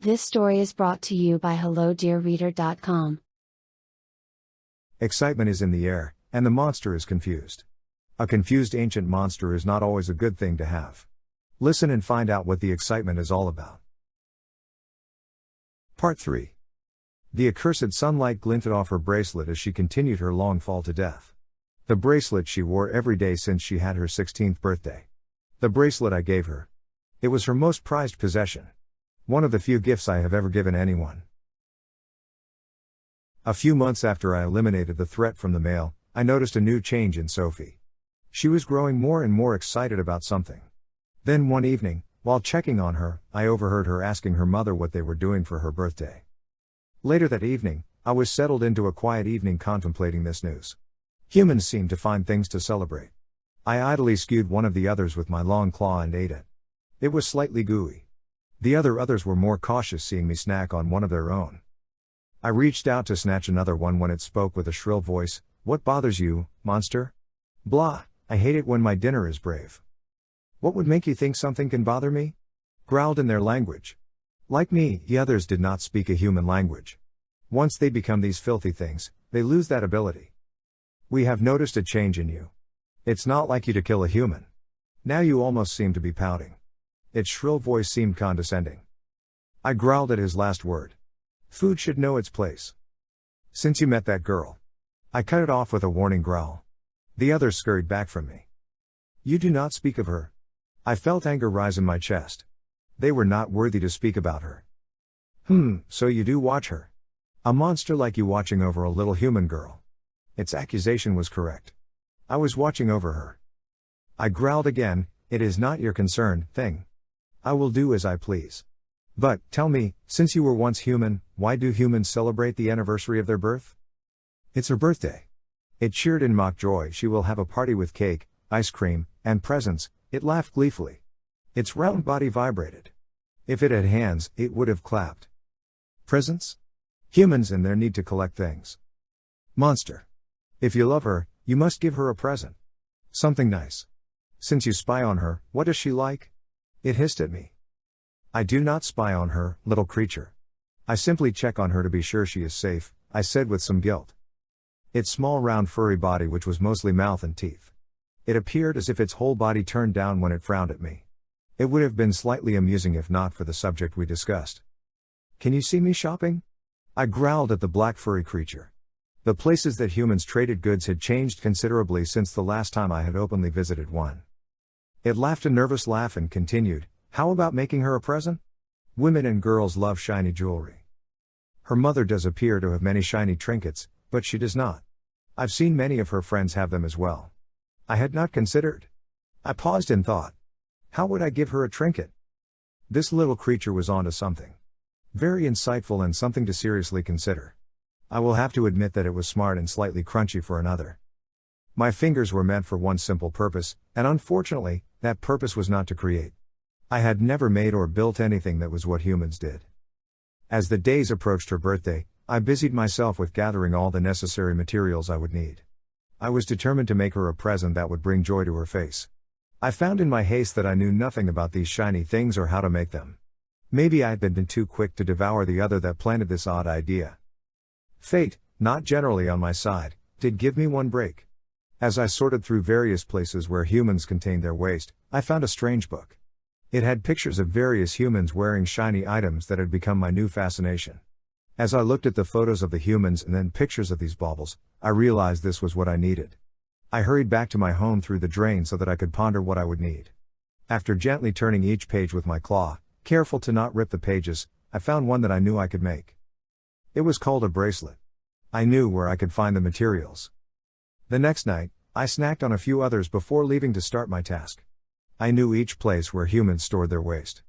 This story is brought to you by HelloDearReader.com. Excitement is in the air, and the monster is confused. A confused ancient monster is not always a good thing to have. Listen and find out what the excitement is all about. Part 3. The accursed sunlight glinted off her bracelet as she continued her long fall to death. The bracelet she wore every day since she had her 16th birthday. The bracelet I gave her. It was her most prized possession. One of the few gifts I have ever given anyone. A few months after I eliminated the threat from the mail, I noticed a new change in Sophie. She was growing more and more excited about something. Then one evening, while checking on her, I overheard her asking her mother what they were doing for her birthday. Later that evening, I was settled into a quiet evening contemplating this news. Humans seemed to find things to celebrate. I idly skewed one of the others with my long claw and ate it. It was slightly gooey. The others were more cautious seeing me snack on one of their own. I reached out to snatch another one when it spoke with a shrill voice. "What bothers you, monster?" "Blah, I hate it when my dinner is brave." "What would make you think something can bother me?" Growled in their language. Like me, the others did not speak a human language. Once they become these filthy things, they lose that ability. "We have noticed a change in you. It's not like you to kill a human. Now you almost seem to be pouting." Its shrill voice seemed condescending. I growled at his last word. "Food should know its place. Since you met that girl." I cut it off with a warning growl. The others scurried back from me. "You do not speak of her." I felt anger rise in my chest. They were not worthy to speak about her. So you do watch her. A monster like you watching over a little human girl." Its accusation was correct. I was watching over her. I growled again. "It is not your concern, thing. I will do as I please. But, tell me, since you were once human, why do humans celebrate the anniversary of their birth?" "It's her birthday." It cheered in mock joy. "She will have a party with cake, ice cream, and presents." It laughed gleefully. Its round body vibrated. If it had hands, it would have clapped. "Presents? Humans and their need to collect things. Monster. If you love her, you must give her a present. Something nice. Since you spy on her, what does she like?" It hissed at me. "I do not spy on her, little creature. I simply check on her to be sure she is safe," I said with some guilt. Its small round furry body, which was mostly mouth and teeth. It appeared as if its whole body turned down when it frowned at me. It would have been slightly amusing if not for the subject we discussed. "Can you see me shopping?" I growled at the black furry creature. The places that humans traded goods had changed considerably since the last time I had openly visited one. It laughed a nervous laugh and continued, "How about making her a present? Women and girls love shiny jewelry. Her mother does appear to have many shiny trinkets, but she does not. I've seen many of her friends have them as well." I had not considered. I paused in thought. How would I give her a trinket? This little creature was onto something. Very insightful and something to seriously consider. I will have to admit that it was smart and slightly crunchy for another. My fingers were meant for one simple purpose, and unfortunately, that purpose was not to create. I had never made or built anything that was what humans did. As the days approached her birthday, I busied myself with gathering all the necessary materials I would need. I was determined to make her a present that would bring joy to her face. I found in my haste that I knew nothing about these shiny things or how to make them. Maybe I had been too quick to devour the other that planted this odd idea. Fate, not generally on my side, did give me one break. As I sorted through various places where humans contained their waste, I found a strange book. It had pictures of various humans wearing shiny items that had become my new fascination. As I looked at the photos of the humans and then pictures of these baubles, I realized this was what I needed. I hurried back to my home through the drain so that I could ponder what I would need. After gently turning each page with my claw, careful to not rip the pages, I found one that I knew I could make. It was called a bracelet. I knew where I could find the materials. The next night, I snacked on a few others before leaving to start my task. I knew each place where humans stored their waste.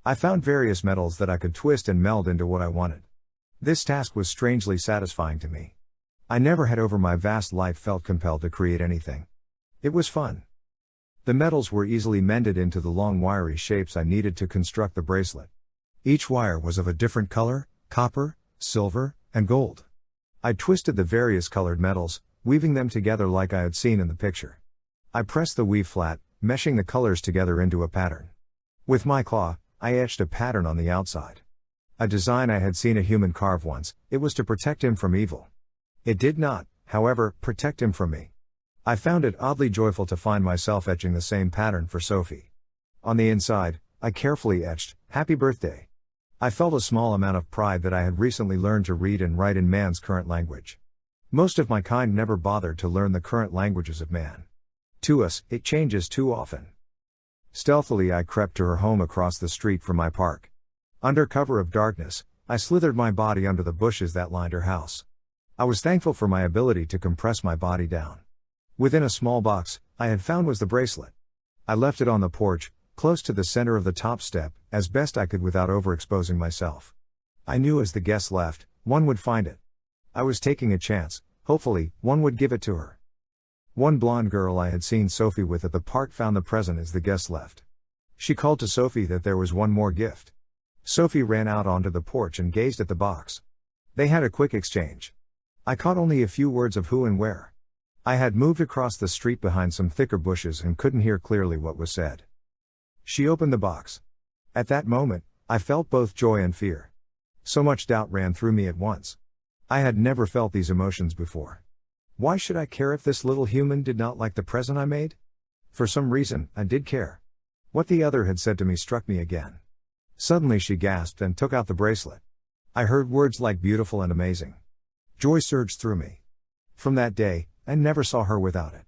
I found various metals that I could twist and meld into what I wanted. This task was strangely satisfying to me. I never had over my vast life felt compelled to create anything. It was fun. The metals were easily mended into the long wiry shapes I needed to construct the bracelet. Each wire was of a different color: copper, silver, and gold. I twisted the various colored metals, weaving them together like I had seen in the picture. I pressed the weave flat, meshing the colors together into a pattern. With my claw, I etched a pattern on the outside. A design I had seen a human carve once. It was to protect him from evil. It did not, however, protect him from me. I found it oddly joyful to find myself etching the same pattern for Sophie. On the inside, I carefully etched, "Happy Birthday." I felt a small amount of pride that I had recently learned to read and write in man's current language. Most of my kind never bothered to learn the current languages of man. To us, it changes too often. Stealthily I crept to her home across the street from my park. Under cover of darkness, I slithered my body under the bushes that lined her house. I was thankful for my ability to compress my body down. Within a small box, I had found was the bracelet. I left it on the porch, close to the center of the top step, as best I could without overexposing myself. I knew as the guests left, one would find it. I was taking a chance, hopefully, one would give it to her. One blonde girl I had seen Sophie with at the park found the present as the guests left. She called to Sophie that there was one more gift. Sophie ran out onto the porch and gazed at the box. They had a quick exchange. I caught only a few words of who and where. I had moved across the street behind some thicker bushes and couldn't hear clearly what was said. She opened the box. At that moment, I felt both joy and fear. So much doubt ran through me at once. I had never felt these emotions before. Why should I care if this little human did not like the present I made? For some reason, I did care. What the other had said to me struck me again. Suddenly she gasped and took out the bracelet. I heard words like beautiful and amazing. Joy surged through me. From that day, I never saw her without it.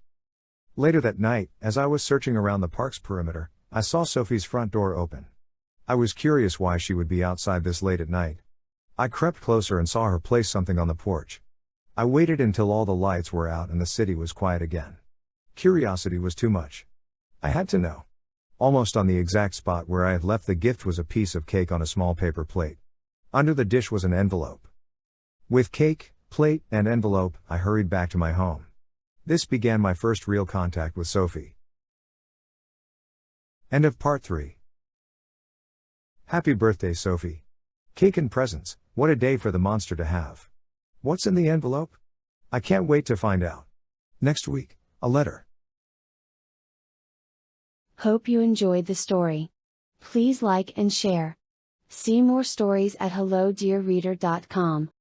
Later that night, as I was searching around the park's perimeter, I saw Sophie's front door open. I was curious why she would be outside this late at night. I crept closer and saw her place something on the porch. I waited until all the lights were out and the city was quiet again. Curiosity was too much. I had to know. Almost on the exact spot where I had left the gift was a piece of cake on a small paper plate. Under the dish was an envelope. With cake, plate, and envelope, I hurried back to my home. This began my first real contact with Sophie. End of part 3. Happy birthday, Sophie. Cake and presents, what a day for the monster to have. What's in the envelope? I can't wait to find out. Next week, a letter. Hope you enjoyed the story. Please like and share. See more stories at hellodearreader.com.